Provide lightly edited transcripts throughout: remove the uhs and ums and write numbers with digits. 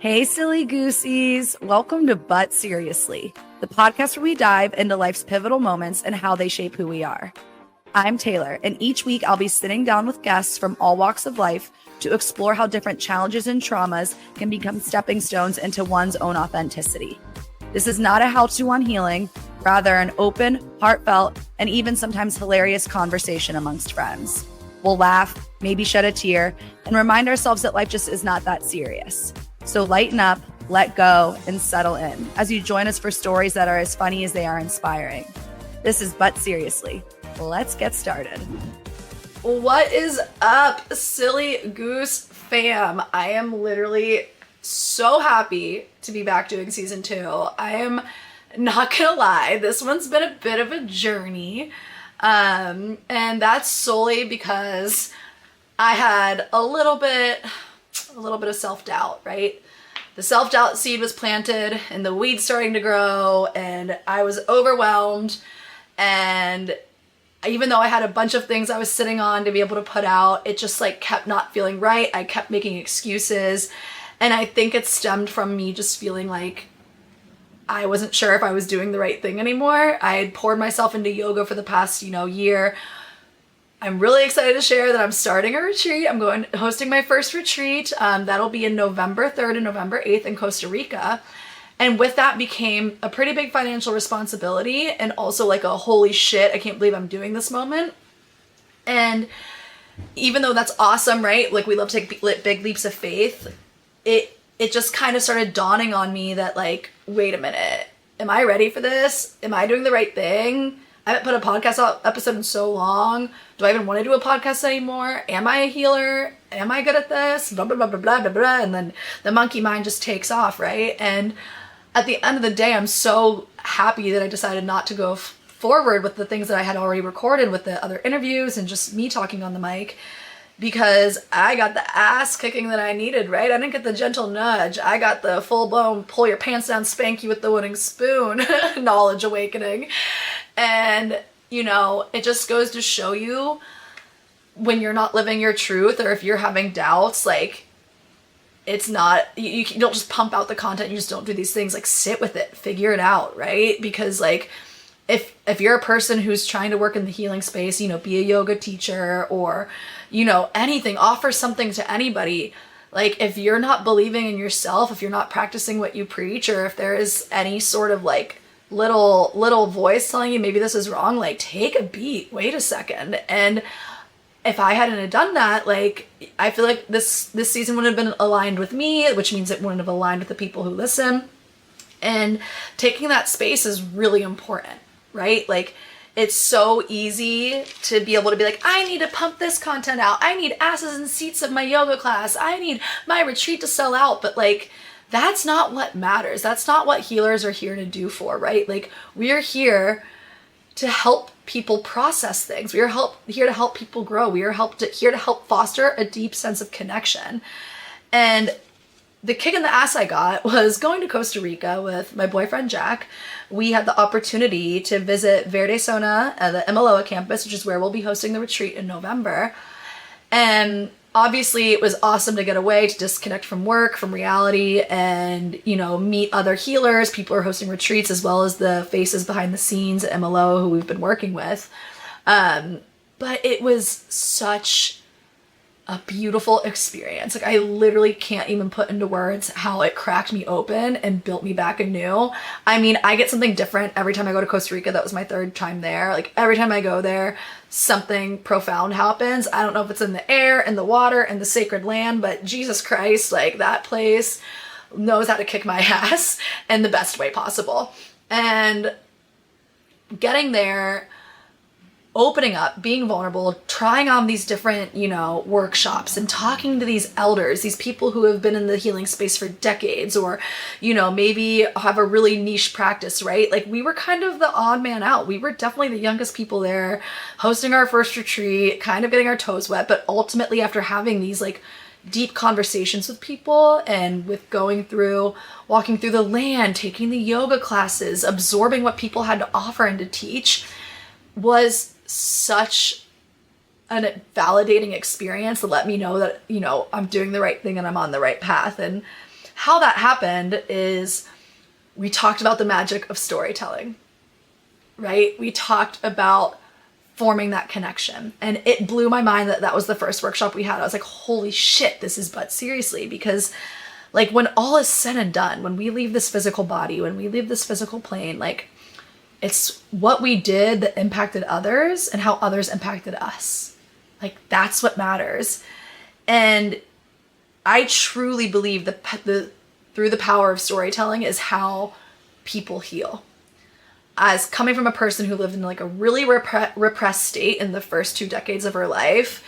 Hey, silly goosies. Welcome to But Seriously, the podcast where we dive into life's pivotal moments and how they shape who we are. I'm Taylor, and each week I'll be sitting down with guests from all walks of life to explore how different challenges and traumas can become stepping stones into one's own authenticity. This is not a how-to on healing, rather an open, heartfelt, and even sometimes hilarious conversation amongst friends. We'll laugh, maybe shed a tear, and remind ourselves that life just is not that serious. So lighten up, let go, and settle in as you join us for stories that are as funny as they are inspiring. This is But Seriously. Let's get started. What is up, silly goose fam? I am literally so happy to be back doing season 2. I am not gonna lie, this one's been a bit of a journey. And that's solely because I had a little bit of self-doubt, right? The self-doubt seed was planted and the weeds starting to grow and I was overwhelmed. And even though I had a bunch of things I was sitting on to be able to put out, it just kept not feeling right. I kept making excuses. And I think it stemmed from me just feeling like I wasn't sure if I was doing the right thing anymore. I had poured myself into yoga for the past, year. I'm really excited to share that I'm starting a retreat. I'm hosting my first retreat. That'll be in November 3rd and November 8th in Costa Rica. And with that became a pretty big financial responsibility and also a holy shit, I can't believe I'm doing this moment. And even though that's awesome, right? We love to take big leaps of faith. It just kind of started dawning on me that wait a minute, am I ready for this? Am I doing the right thing? I haven't put a podcast episode in so long. Do I even want to do a podcast anymore? Am I a healer? Am I good at this? Blah, blah, blah, blah, blah, blah, blah. And then the monkey mind just takes off, right? And at the end of the day, I'm so happy that I decided not to go forward with the things that I had already recorded with the other interviews and just me talking on the mic, because I got the ass kicking that I needed, right? I didn't get the gentle nudge. I got the full-blown pull your pants down, spank you with the wooden spoon knowledge awakening. And, it just goes to show you when you're not living your truth or if you're having doubts, it's not, you don't just pump out the content, you just don't do these things, sit with it, figure it out, right? Because if you're a person who's trying to work in the healing space, be a yoga teacher or, anything, offer something to anybody. If you're not believing in yourself, if you're not practicing what you preach, or if there is any sort of little voice telling you maybe this is wrong, take a beat, wait a second. And if I hadn't done that, I feel like this season wouldn't have been aligned with me, which means it wouldn't have aligned with the people who listen. And taking that space is really important, right? It's so easy to be able to be I need to pump this content out. I need asses and seats of my yoga class. I need my retreat to sell out. But that's not what matters. That's not what healers are here to do for, right? We're here to help people process things. We're here to help people grow. We are here to help foster a deep sense of connection. And the kick in the ass I got was going to Costa Rica with my boyfriend, Jack. We had the opportunity to visit Verde Zona at the MLOA campus, which is where we'll be hosting the retreat in November. And obviously it was awesome to get away, to disconnect from work, from reality, and, meet other healers. People are hosting retreats as well as the faces behind the scenes at MLO who we've been working with. But it was such a beautiful experience. I literally can't even put into words how it cracked me open and built me back anew. I mean, I get something different every time I go to Costa Rica. That was my 3rd time there. Every time I go there, something profound happens. I don't know if it's in the air, in the water, in the sacred land, but Jesus Christ, that place knows how to kick my ass in the best way possible. And getting there, opening up, being vulnerable, trying on these different, workshops and talking to these elders, these people who have been in the healing space for decades or, maybe have a really niche practice, right? We were kind of the odd man out. We were definitely the youngest people there, hosting our first retreat, kind of getting our toes wet, but ultimately after having these deep conversations with people and with walking through the land, taking the yoga classes, absorbing what people had to offer and to teach, was such a validating experience to let me know that, I'm doing the right thing and I'm on the right path. And how that happened is we talked about the magic of storytelling, right? We talked about forming that connection. And it blew my mind that that was the first workshop we had. I was like, holy shit, this is But Seriously. Because like when all is said and done, when we leave this physical body, when we leave this physical plane, like it's what we did that impacted others and how others impacted us. Like that's what matters. And I truly believe that through the power of storytelling is how people heal. As coming from a person who lived in like a really repressed state in the first 2 decades of her life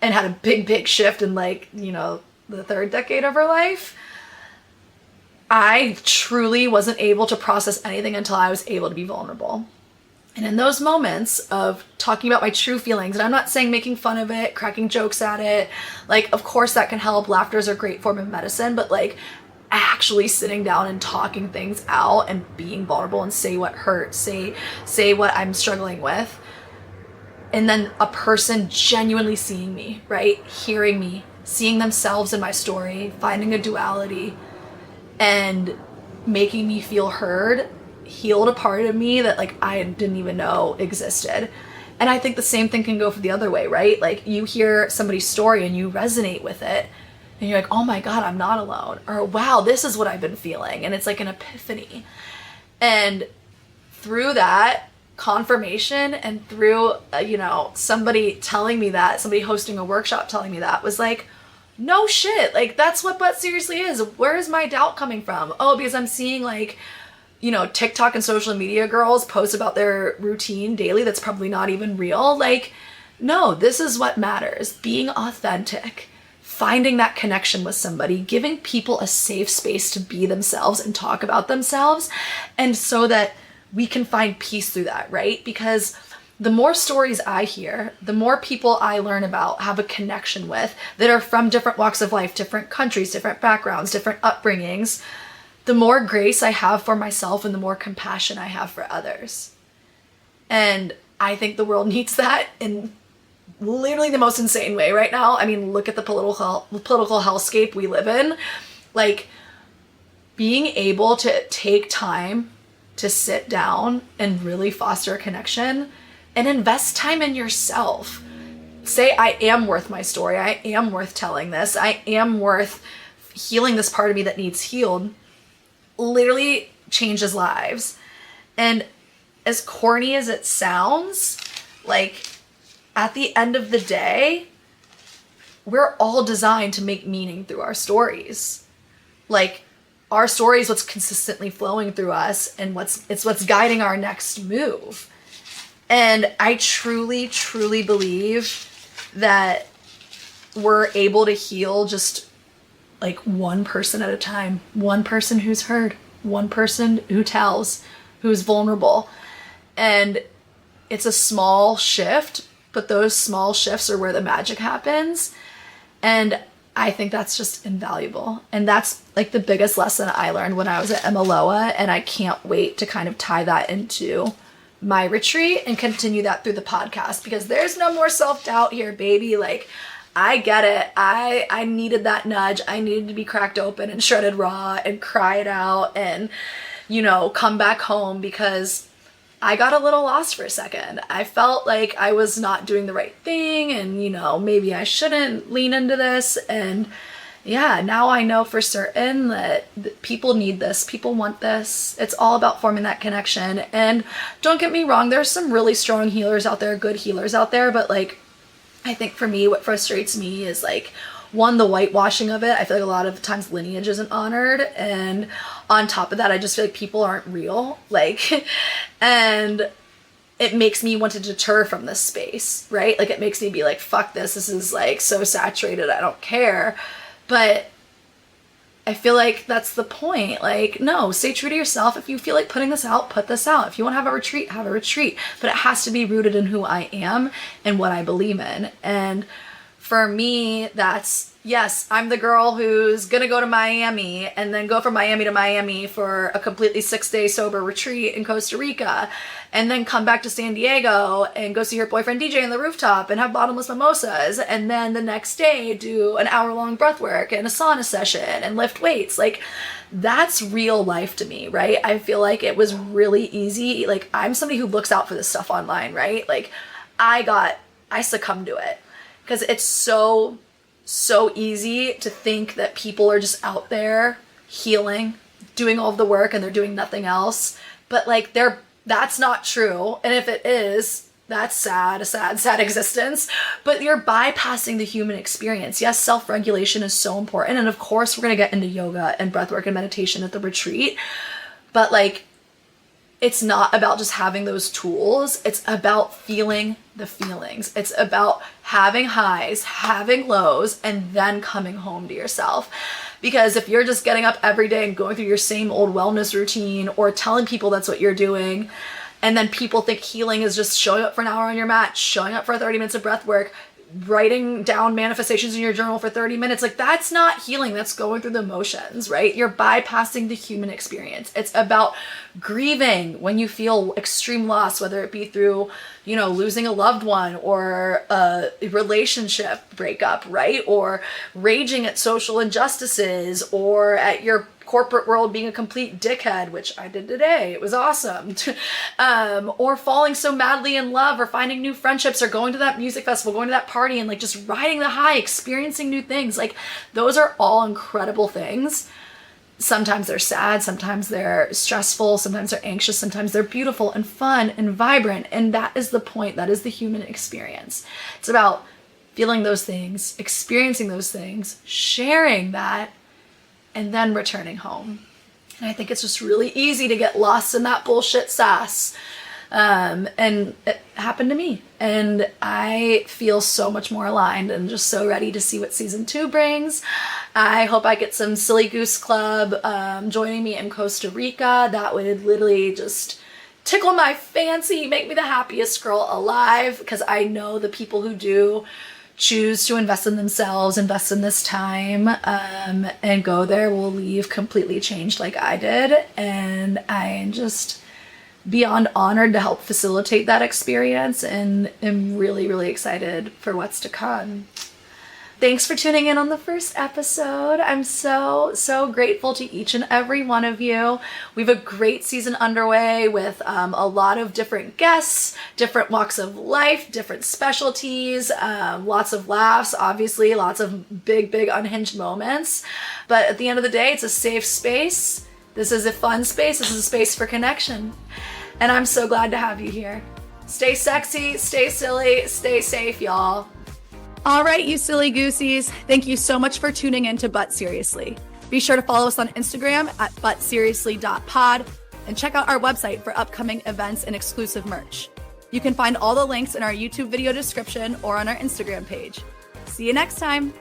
and had a big shift in like, you know, the 3rd decade of her life, I truly wasn't able to process anything until I was able to be vulnerable. And in those moments of talking about my true feelings, and I'm not saying making fun of it, cracking jokes at it, like of course that can help. Laughter is a great form of medicine, but like actually sitting down and talking things out and being vulnerable and say what hurts, say what I'm struggling with. And then a person genuinely seeing me, right? Hearing me, seeing themselves in my story, finding a duality and making me feel heard, healed a part of me that like I didn't even know existed. And I think the same thing can go for the other way, right? Like you hear somebody's story and you resonate with it and you're like, oh my God, I'm not alone. Or wow, this is what I've been feeling. And it's like an epiphany. And through that confirmation and through, you know, somebody telling me that, somebody hosting a workshop telling me that was like, no shit, like that's what But Seriously is. Where is my doubt coming from? Oh, because I'm seeing like, you know, TikTok and social media girls post about their routine daily that's probably not even real. Like, no, this is what matters. Being authentic, finding that connection with somebody, giving people a safe space to be themselves and talk about themselves. And so that we can find peace through that, right? Because the more stories I hear, the more people I learn about, have a connection with, that are from different walks of life, different countries, different backgrounds, different upbringings, the more grace I have for myself and the more compassion I have for others. And I think the world needs that in literally the most insane way right now. I mean, look at the political hellscape we live in. Like, being able to take time to sit down and really foster a connection and invest time in yourself. Say, I am worth my story. I am worth telling this. I am worth healing this part of me that needs healed. Literally changes lives. And as corny as it sounds, like at the end of the day, we're all designed to make meaning through our stories. Like our story is what's consistently flowing through us and what's guiding our next move. And I truly, truly believe that we're able to heal just like one person at a time, one person who's heard, one person who tells, who's vulnerable. And it's a small shift, but those small shifts are where the magic happens. And I think that's just invaluable. And that's like the biggest lesson I learned when I was at Emaloa. And I can't wait to kind of tie that into my retreat and continue that through the podcast, because there's no more self-doubt here, baby. Like, I get it. I needed that nudge. I needed to be cracked open and shredded raw and cry it out and, you know, come back home, because I got a little lost for a second. I felt like I was not doing the right thing and, you know, maybe I shouldn't lean into this. And yeah, now I know for certain that people need this. People want this. It's all about forming that connection. And don't get me wrong, there's some really strong healers out there, good healers out there. But like, I think for me, what frustrates me is like, one, the whitewashing of it. I feel like a lot of times lineage isn't honored. And on top of that, I just feel like people aren't real. Like, and it makes me want to deter from this space, right? Like, it makes me be like, fuck this. This is like so saturated. I don't care. But I feel like that's the point. Like, no, stay true to yourself. If you feel like putting this out, put this out. If you want to have a retreat, but it has to be rooted in who I am and what I believe in. And for me, that's, yes, I'm the girl who's going to go to Miami and then go from Miami to Miami for a completely 6-day sober retreat in Costa Rica, and then come back to San Diego and go see her boyfriend DJ on the rooftop and have bottomless mimosas. And then the next day do an hour-long breath work and a sauna session and lift weights. Like, that's real life to me, right? I feel like it was really easy. Like, I'm somebody who looks out for this stuff online, right? Like, I succumbed to it because it's so easy to think that people are just out there healing, doing all of the work, and they're doing nothing else. But like, that's not true. And if it is, that's sad, a sad existence. But you're bypassing the human experience. Yes, self-regulation is so important. And of course, we're going to get into yoga and breathwork and meditation at the retreat. But like, it's not about just having those tools. It's about feeling the feelings. It's about having highs, having lows, and then coming home to yourself. Because if you're just getting up every day and going through your same old wellness routine or telling people that's what you're doing, and then people think healing is just showing up for an hour on your mat, showing up for 30 minutes of breath work, writing down manifestations in your journal for 30 minutes, like, that's not healing. That's going through the motions, right? You're bypassing the human experience. It's about grieving when you feel extreme loss, whether it be through, losing a loved one or a relationship breakup, right? Or raging at social injustices, or at your corporate world being a complete dickhead, which I did today. It was awesome. Or falling so madly in love, or finding new friendships, or going to that music festival, going to that party, and like just riding the high, experiencing new things. Like, those are all incredible things. Sometimes they're sad, sometimes they're stressful, sometimes they're anxious, sometimes they're beautiful and fun and vibrant. And that is the point. That is the human experience. It's about feeling those things, experiencing those things, sharing that, and then returning home. And I think it's just really easy to get lost in that bullshit sass. And it happened to me. And I feel so much more aligned and just so ready to see what season 2 brings. I hope I get some Silly Goose Club joining me in Costa Rica. That would literally just tickle my fancy, make me the happiest girl alive, because I know the people who do choose to invest in themselves, invest in this time, and go there will leave completely changed like I did. And I am just beyond honored to help facilitate that experience, and am really, really excited for what's to come. Thanks for tuning in on the first episode. I'm so grateful to each and every one of you. We have a great season underway with a lot of different guests, different walks of life, different specialties, lots of laughs, obviously, lots of big unhinged moments. But at the end of the day, it's a safe space. This is a fun space. This is a space for connection. And I'm so glad to have you here. Stay sexy, stay silly, stay safe, y'all. All right, you silly goosies. Thank you so much for tuning in to But Seriously. Be sure to follow us on Instagram at butseriously.pod and check out our website for upcoming events and exclusive merch. You can find all the links in our YouTube video description or on our Instagram page. See you next time.